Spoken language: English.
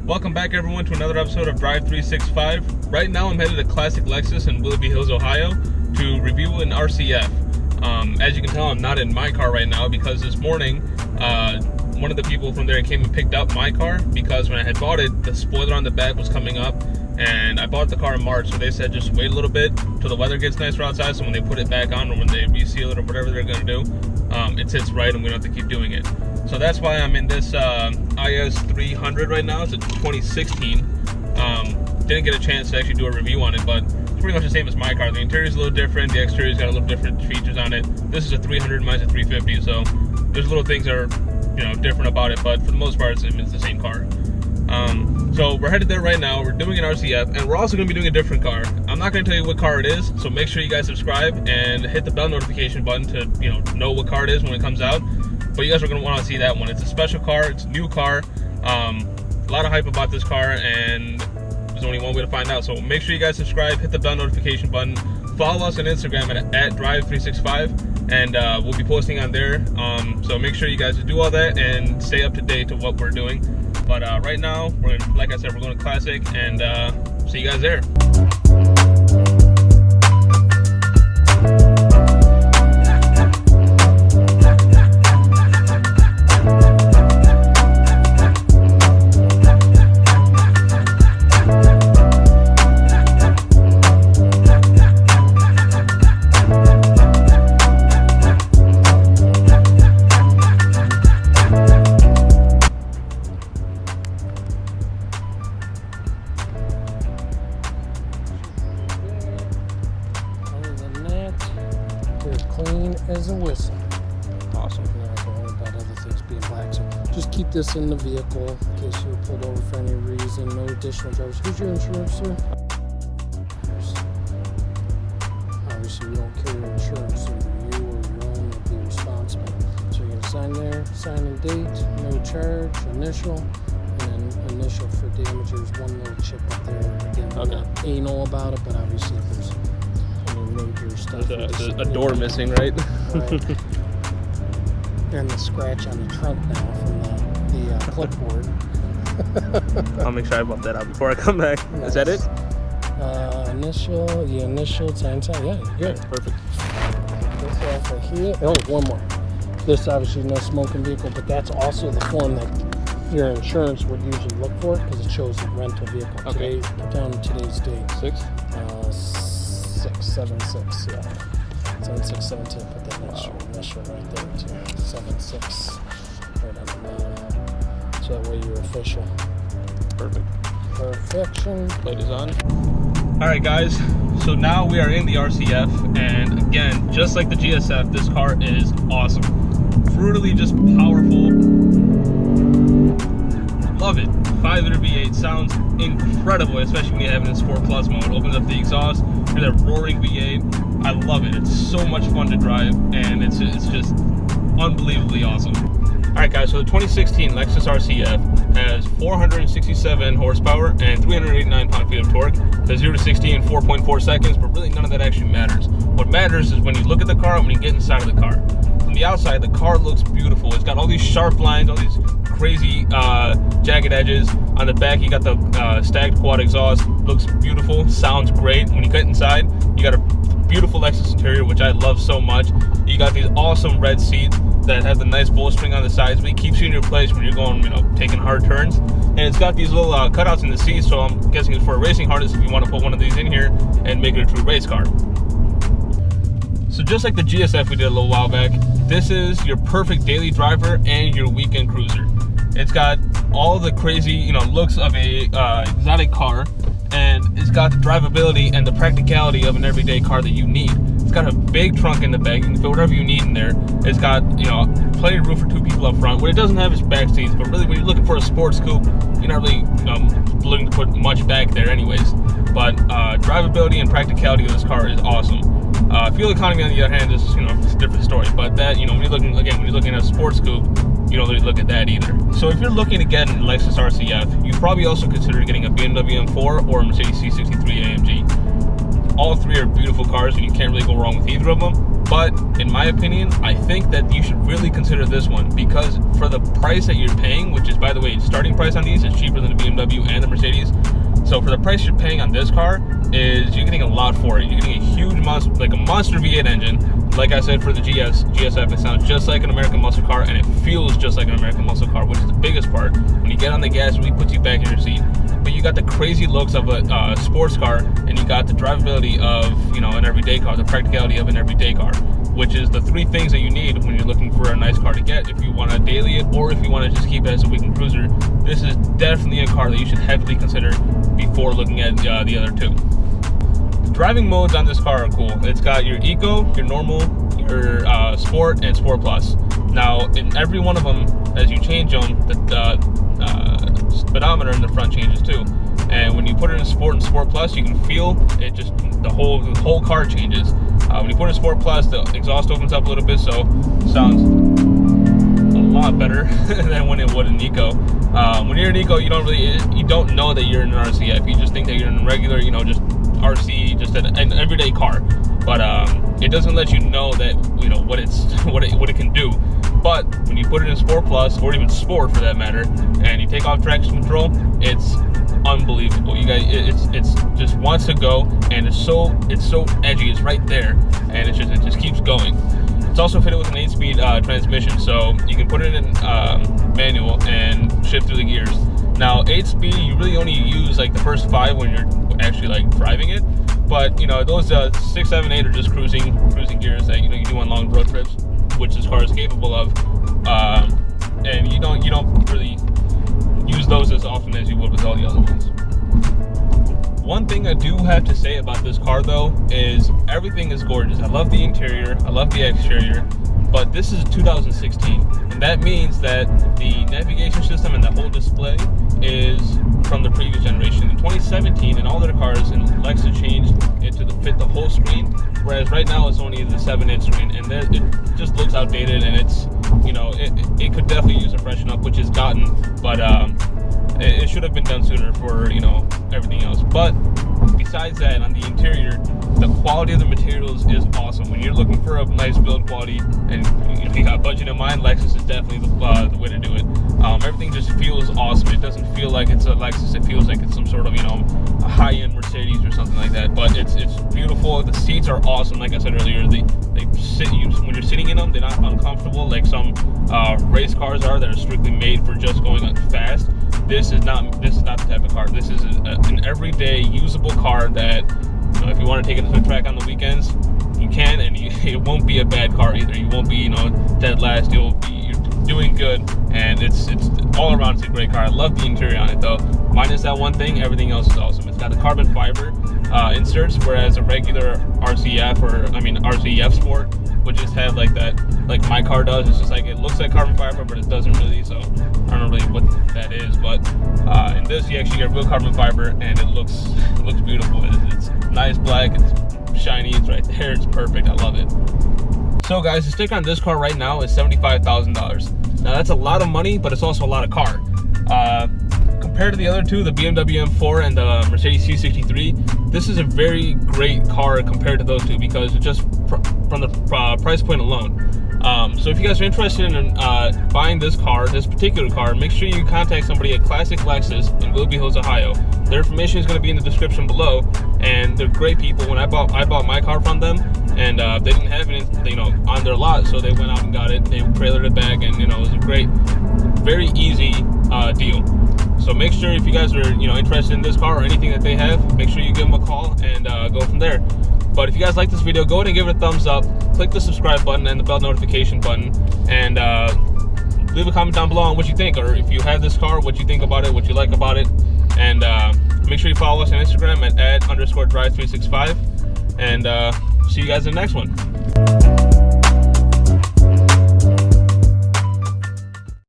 Welcome back everyone to another episode of Drive 365. Right now I'm headed to Classic Lexus in Willoughby Hills, Ohio to review an RC F. As you can tell, I'm not in my car right now because this morning one of the people from there came and picked up my car because when I had bought it, the spoiler on the back was coming up, and I bought the car in March, so they said just wait a little bit till the weather gets nicer outside, so when they put it back on or when they reseal it or whatever they're going to do, it sits right and we don't have to keep doing it. So that's why I'm in this IS 300 right now. It's a 2016. Didn't get a chance to actually do a review on it, but it's pretty much the same as my car. The interior is a little different, the exterior's got a little different features on it. This is a 300, mine's a 350, so there's little things that are, you know, different about it, but for the most part it's the same car. So we're headed there right now. We're doing an RC F, and we're also going to be doing a different car. I'm not going to tell you what car it is, so make sure you guys subscribe and hit the bell notification button to know what car it is when it comes out. But you guys are going to want to see that one. It's a special car, it's a new car, a lot of hype about this car, and there's only one way to find out. So make sure you guys subscribe, hit the bell notification button, follow us on Instagram at Drive365, and we'll be posting on there. So make sure you guys do all that and stay up to date to what we're doing. But right now, like I said, we're going to Classic, and see you guys there. Clean as a whistle. Awesome. You're not going to worry about other things being black. So just keep this in the vehicle in case you were pulled over for any reason. No additional drivers. Who's your insurance, sir? Obviously, you don't carry insurance, so either you or your own will be responsible. So you're going to sign there, sign and date, no charge, initial, and then initial for damage. There's one little chip up there. Again, we're not anal about it, but obviously if there's major stuff. There's a door missing, right? Right. And the scratch on the trunk now from the clipboard. I'll make sure I bump that out before I come back. Nice. Is that it? Initial, sign. Yeah, you're good. Okay, perfect. This off right here. Oh, one more. This obviously no smoking vehicle, but that's also the form that your insurance would usually look for because it shows a rental vehicle. Okay. Today, put down today's date. 676, yeah. 7672, put that initial right there too. 76, right on the bottom. So that way you're official. Perfect. Perfection. Plate is on. Alright guys, so now we are in the RC F, and again, just like the GSF, this car is awesome. Brutally just powerful. Love it. 5-liter V8 sounds incredible, especially when you have it in Sport Plus mode. Opens up the exhaust, you're that roaring V8. I love it. It's so much fun to drive, and it's just unbelievably awesome. Alright guys, so the 2016 Lexus RC F has 467 horsepower and 389 pound-feet of torque. The 0 to 60 in 4.4 seconds, but really none of that actually matters. What matters is when you look at the car and when you get inside of the car. From the outside, the car looks beautiful. It's got all these sharp lines, all these crazy jagged edges. On the back, you got the stacked quad exhaust. Looks beautiful, sounds great. When you get inside, you got a beautiful Lexus interior, which I love so much. You got these awesome red seats that have the nice bolstering on the sides, but it keeps you in your place when you're going, taking hard turns. And it's got these little cutouts in the seats, so I'm guessing it's for a racing harness if you want to put one of these in here and make it a true race car. So just like the GSF we did a little while back, this is your perfect daily driver and your weekend cruiser. It's got all the crazy, looks of a exotic car, and it's got the drivability and the practicality of an everyday car that you need. It's got a big trunk in the back. You can fit whatever you need in there. It's got, plenty of room for 2 people up front. What it doesn't have is back seats, but really when you're looking for a sports coupe, you're not really looking to put much back there anyways. But drivability and practicality of this car is awesome. Fuel economy on the other hand is, it's a different story. But that, when you're looking at a sports coupe, you don't really look at that either. So if you're looking to get a Lexus RC F, you probably also consider getting a BMW M4 or a Mercedes C63 AMG. All three are beautiful cars and you can't really go wrong with either of them. But in my opinion, I think that you should really consider this one, because for the price that you're paying, which is, by the way, starting price on these is cheaper than the BMW and the Mercedes. So for the price you're paying on this car, is you're getting a lot for it. You're getting a huge monster, like a monster V8 engine. Like I said, for the GSF, it sounds just like an American muscle car, and it feels just like an American muscle car, which is the biggest part. When you get on the gas, it really puts you back in your seat. But you got the crazy looks of a sports car, and you got the drivability of, you know, an everyday car, the practicality of an everyday car, which is the three things that you need when you're looking for a nice car to get if you want to daily it, or if you want to just keep it as a weekend cruiser. This is definitely a car that you should heavily consider before looking at the other two. The driving modes on this car are cool. It's got your Eco, your Normal, your Sport, and Sport Plus. Now, in every one of them, as you change them, the speedometer in the front changes too. And when you put it in Sport and Sport Plus, you can feel it, just the whole car changes. When you put it in Sport Plus, the exhaust opens up a little bit, so it sounds a lot better than when it would in Eco. When you're in Eco, you don't know that you're in an RC F. You just think that you're in a regular, you know, just RC, just an everyday car. But it doesn't let you know that, you know, what it can do. But when you put it in Sport Plus, or even Sport for that matter, and you take off traction control, it's unbelievable. You guys, it's just wants to go, and it's so edgy. It's right there, and it just keeps going. It's also fitted with an 8-speed transmission, so you can put it in manual and shift through the gears. Now, 8-speed, you really only use like the first 5 when you're actually like driving it. But you know, those 6, 7, 8 are just cruising gears that you do on long road trips, which this car is capable of. And you don't really use those as often as you would with all the other ones. One thing I do have to say about this car though is everything is gorgeous. I love the interior, I love the exterior, but this is 2016, and that means that the navigation system and the whole display is from the previous generation. In 2017, in all their cars, and Lexus changed it to fit the whole screen, whereas right now it's only the 7-inch screen, and it just looks outdated, and it's, you know, it could definitely use a freshen up, which is gotten, but it should have been done sooner for, you know, everything else. But besides that, on the interior, the quality of the materials is awesome. When you're looking for a nice build quality, and if you got budget in mind, Lexus is definitely the way to do it. Everything just feels awesome. It doesn't feel like it's a Lexus. It feels like it's some sort of, you know, a high-end Mercedes or something like that. But it's beautiful. The seats are awesome. Like I said earlier, they sit you when you're sitting in them. They're not uncomfortable like some race cars are that are strictly made for just going fast. This is not the type of car. This is an everyday usable car that, you know, if you want to take it to the track on the weekends, you can, and it won't be a bad car either. You won't be, you know, dead last. You're doing good, and it's all around. It's a great car. I love the interior on it though. Minus that one thing, everything else is awesome. It's got the carbon fiber inserts, whereas a regular RC F Sport would just have like that, like my car does. It's just like, it looks like carbon fiber, but it doesn't really. So I don't know really what that is, but in this you actually get real carbon fiber, and it looks beautiful. It's nice black, it's shiny, it's right there, it's perfect. I love it. So guys, the sticker on this car right now is $75,000. Now that's a lot of money, but it's also a lot of car. Compared to the other two, the BMW M4 and the Mercedes C63, this is a very great car compared to those two, because it's just from the price point alone. So if you guys are interested in buying this particular car, make sure you contact somebody at Classic Lexus in Willoughby Hills, Ohio. Their information is going to be in the description below, and they're great people. When I bought my car from them, and they didn't have it, you know, on their lot, so they went out and got it. They trailered it back, and, you know, it was a great, very easy deal. So make sure, if you guys are, you know, interested in this car or anything that they have, make sure you give them a call and go from there. But if you guys like this video, go ahead and give it a thumbs up, click the subscribe button and the bell notification button, and leave a comment down below on what you think, or if you have this car, what you think about it, what you like about it. And make sure you follow us on Instagram at @_drive365, and see you guys in the next one.